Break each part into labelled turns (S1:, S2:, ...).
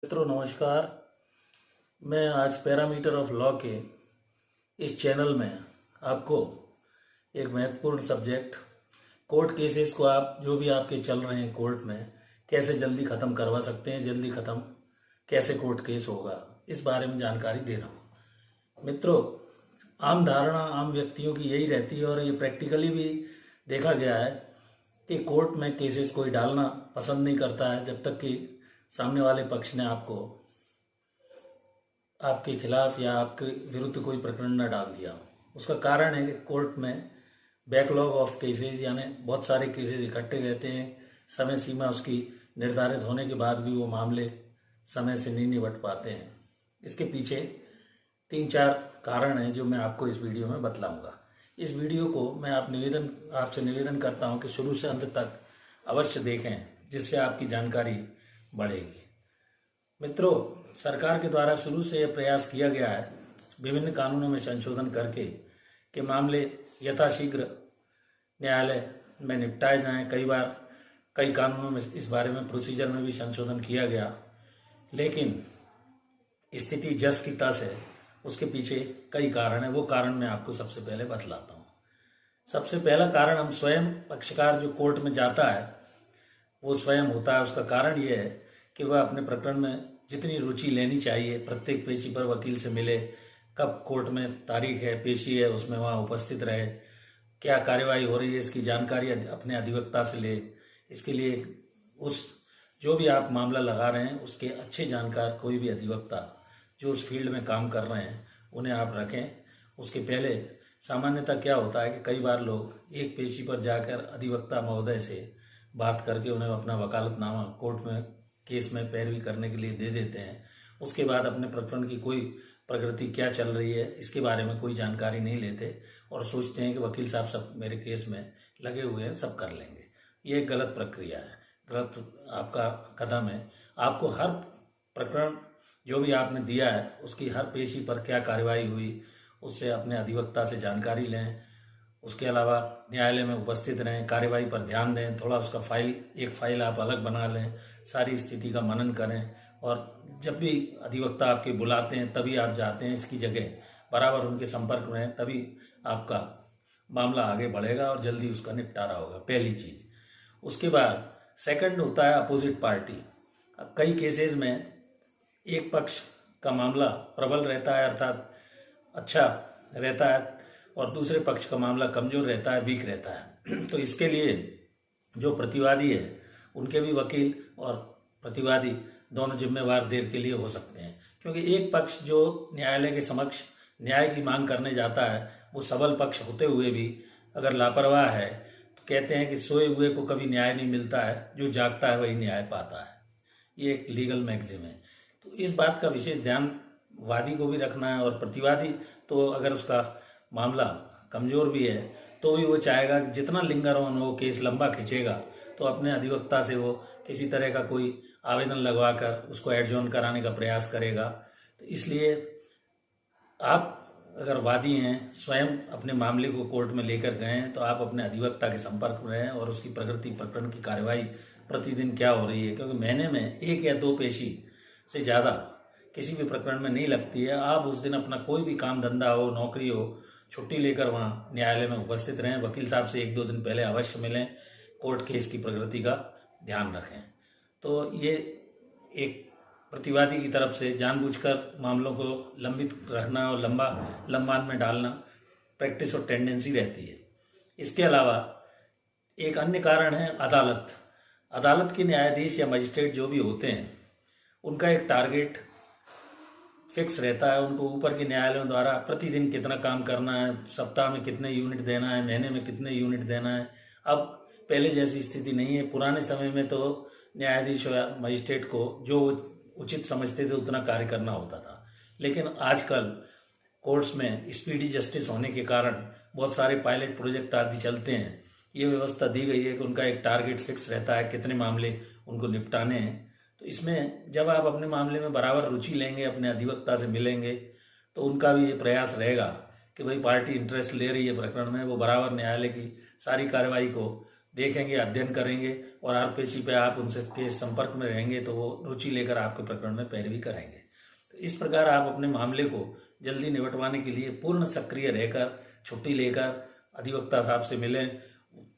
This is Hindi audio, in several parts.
S1: मित्रों नमस्कार। मैं आज पैरामीटर ऑफ लॉ के इस चैनल में आपको एक महत्वपूर्ण सब्जेक्ट कोर्ट केसेस को आप जो भी आपके चल रहे हैं कोर्ट में कैसे जल्दी ख़त्म करवा सकते हैं, जल्दी ख़त्म कैसे कोर्ट केस होगा, इस बारे में जानकारी दे रहा हूँ। मित्रों, आम धारणा आम व्यक्तियों की यही रहती है और ये प्रैक्टिकली भी देखा गया है कि कोर्ट में केसेस कोई डालना पसंद नहीं करता है जब तक कि सामने वाले पक्ष ने आपके खिलाफ या आपके विरुद्ध कोई प्रकरण न डाल दिया। उसका कारण है कि कोर्ट में बैकलॉग ऑफ केसेस यानी बहुत सारे केसेस इकट्ठे रहते हैं। समय सीमा उसकी निर्धारित होने के बाद भी वो मामले समय से नहीं निपट पाते हैं। इसके पीछे 3-4 कारण हैं जो मैं आपको इस वीडियो में बतलाऊंगा। इस वीडियो को मैं आपसे निवेदन करता हूं कि शुरू से अंत तक अवश्य देखें, जिससे आपकी जानकारी बढ़ेगी। मित्रों, सरकार के द्वारा शुरू से यह प्रयास किया गया है विभिन्न कानूनों में संशोधन करके कि मामले यथाशीघ्र न्यायालय में निपटाए जाएं। कई बार कई कानूनों में इस बारे में प्रोसीजर में भी संशोधन किया गया, लेकिन स्थिति जस की तस है। उसके पीछे कई कारण है। वो कारण मैं आपको सबसे पहले बतलाता हूँ। सबसे पहला कारण, हम स्वयं पक्षकार जो कोर्ट में जाता है वो स्वयं होता है। उसका कारण ये है कि वह अपने प्रकरण में जितनी रुचि लेनी चाहिए, प्रत्येक पेशी पर वकील से मिले, कब कोर्ट में तारीख है, पेशी है, उसमें वहाँ उपस्थित रहे, क्या कार्यवाही हो रही है, इसकी जानकारी अपने अधिवक्ता से ले। इसके लिए जो भी आप मामला लगा रहे हैं उसके अच्छे जानकार कोई भी अधिवक्ता जो उस फील्ड में काम कर रहे हैं उन्हें आप रखें। उसके पहले सामान्यतः क्या होता है कि कई बार लोग एक पेशी पर जाकर अधिवक्ता महोदय से बात करके उन्हें अपना वकालतनामा कोर्ट में केस में पैरवी करने के लिए दे देते हैं। उसके बाद अपने प्रकरण की कोई प्रगति क्या चल रही है इसके बारे में कोई जानकारी नहीं लेते और सोचते हैं कि वकील साहब सब मेरे केस में लगे हुए हैं, सब कर लेंगे। ये एक गलत प्रक्रिया है, गलत आपका कदम है। आपको हर प्रकरण जो भी आपने दिया है उसकी हर पेशी पर क्या कार्यवाही हुई उससे अपने अधिवक्ता से जानकारी लें। उसके अलावा न्यायालय में उपस्थित रहें, कार्यवाही पर ध्यान दें, थोड़ा उसका एक फाइल आप अलग बना लें, सारी स्थिति का मनन करें और जब भी अधिवक्ता आपके बुलाते हैं तभी आप जाते हैं। इसकी जगह बराबर उनके संपर्क में रहें, तभी आपका मामला आगे बढ़ेगा और जल्दी उसका निपटारा होगा, पहली चीज। उसके बाद सेकंड होता है अपोजिट पार्टी। कई केसेस में एक पक्ष का मामला प्रबल रहता है, अर्थात अच्छा रहता है, और दूसरे पक्ष का मामला कमजोर रहता है, वीक रहता है। तो इसके लिए जो प्रतिवादी है उनके भी वकील और प्रतिवादी दोनों जिम्मेवार देर के लिए हो सकते हैं, क्योंकि एक पक्ष जो न्यायालय के समक्ष न्याय की मांग करने जाता है वो सबल पक्ष होते हुए भी अगर लापरवाह है तो कहते हैं कि सोए हुए को कभी न्याय नहीं मिलता है, जो जागता है वही न्याय पाता है। ये एक लीगल मैक्सिम है। तो इस बात का विशेष ध्यान वादी को भी रखना है। और प्रतिवादी तो अगर उसका मामला कमजोर भी है तो भी वो चाहेगा कि जितना लिंगर ऑन हो, केस लंबा खिंचेगा तो अपने अधिवक्ता से वो किसी तरह का कोई आवेदन लगवाकर उसको एडजॉर्न कराने का प्रयास करेगा। तो इसलिए आप अगर वादी हैं, स्वयं अपने मामले को कोर्ट में लेकर गए हैं, तो आप अपने अधिवक्ता के संपर्क में रहें और उसकी प्रगति, प्रकरण की कार्यवाही प्रतिदिन क्या हो रही है, क्योंकि महीने में 1 या 2 पेशी से ज़्यादा किसी भी प्रकरण में नहीं लगती है। आप उस दिन अपना कोई भी काम धंधा हो, नौकरी हो, छुट्टी लेकर वहाँ न्यायालय में उपस्थित रहें। वकील साहब से 1-2 दिन पहले अवश्य मिलें, कोर्ट केस की प्रगति का ध्यान रखें। तो ये एक प्रतिवादी की तरफ से जानबूझकर मामलों को लंबित रखना और लंबान में डालना प्रैक्टिस और टेंडेंसी रहती है। इसके अलावा एक अन्य कारण है अदालत। अदालत के न्यायाधीश या मजिस्ट्रेट जो भी होते हैं उनका एक टारगेट फिक्स रहता है। उनको ऊपर के न्यायालयों द्वारा प्रतिदिन कितना काम करना है, सप्ताह में कितने यूनिट देना है, महीने में कितने यूनिट देना है। अब पहले जैसी स्थिति नहीं है। पुराने समय में तो न्यायाधीश या मजिस्ट्रेट को जो उचित समझते थे उतना कार्य करना होता था, लेकिन आजकल कोर्ट्स में स्पीडी जस्टिस होने के कारण बहुत सारे पायलट प्रोजेक्ट आदि चलते हैं। ये व्यवस्था दी गई है कि उनका एक टारगेट फिक्स रहता है, कितने मामले उनको निपटाने हैं। तो इसमें जब आप अपने मामले में बराबर रुचि लेंगे, अपने अधिवक्ता से मिलेंगे, तो उनका भी ये प्रयास रहेगा कि भाई पार्टी इंटरेस्ट ले रही है प्रकरण में, वो बराबर न्यायालय की सारी कार्यवाही को देखेंगे, अध्ययन करेंगे और आरपेशी पे आप उनसे के संपर्क में रहेंगे तो वो रुचि लेकर आपके प्रकरण में पैरवी कराएंगे। तो इस प्रकार आप अपने मामले को जल्दी निपटवाने के लिए पूर्ण सक्रिय रहकर, छुट्टी लेकर अधिवक्ता साहब से मिलें,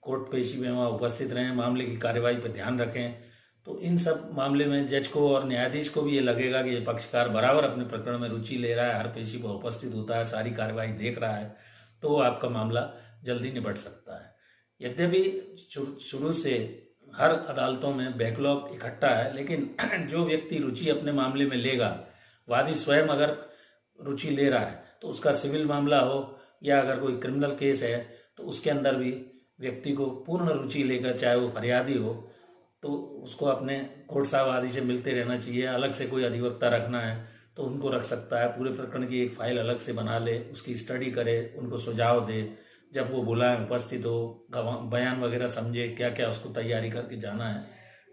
S1: कोर्ट पेशी में वहाँ उपस्थित रहें, मामले की कार्यवाही पर ध्यान रखें। तो इन सब मामले में जज को और न्यायाधीश को भी ये लगेगा कि ये पक्षकार बराबर अपने प्रकरण में रुचि ले रहा है, हर पेशी पर उपस्थित होता है, सारी कार्यवाही देख रहा है, तो आपका मामला जल्दी निपट सकता है। यद्यपि शुरू से हर अदालतों में बैकलॉग इकट्ठा है, लेकिन जो व्यक्ति रुचि अपने मामले में लेगा, वादी स्वयं अगर रुचि ले रहा है तो उसका सिविल मामला हो या अगर कोई क्रिमिनल केस है तो उसके अंदर भी व्यक्ति को पूर्ण रुचि लेकर, चाहे वो फरियादी हो, तो उसको अपने कोर्ट साहब आदि से मिलते रहना चाहिए। अलग से कोई अधिवक्ता रखना है तो उनको रख सकता है, पूरे प्रकरण की एक फाइल अलग से बना ले, उसकी स्टडी करे, उनको सुझाव दे, जब वो बुलाए उपस्थित हो, बयान वगैरह समझे, क्या क्या उसको तैयारी करके जाना है।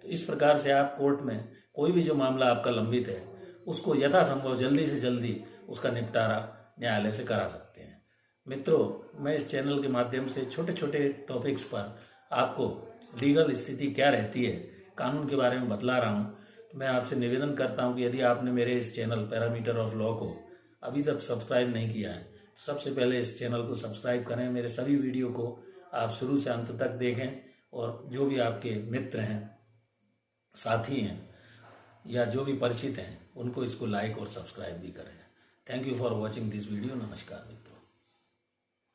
S1: तो इस प्रकार से आप कोर्ट में कोई भी जो मामला आपका लंबित है उसको यथासंभव जल्दी से जल्दी उसका निपटारा न्यायालय से करा सकते हैं। मित्रों, मैं इस चैनल के माध्यम से छोटे छोटे टॉपिक्स पर आपको लीगल स्थिति क्या रहती है, कानून के बारे में बतला रहा हूँ। तो मैं आपसे निवेदन करता हूँ कि यदि आपने मेरे इस चैनल पैरामीटर ऑफ लॉ को अभी तक सब्सक्राइब नहीं किया है तो सबसे पहले इस चैनल को सब्सक्राइब करें। मेरे सभी वीडियो को आप शुरू से अंत तक देखें और जो भी आपके मित्र हैं, साथी हैं या जो भी परिचित हैं उनको इसको लाइक और सब्सक्राइब भी करें। Thank you for watching this video. नमस्कार मित्रों।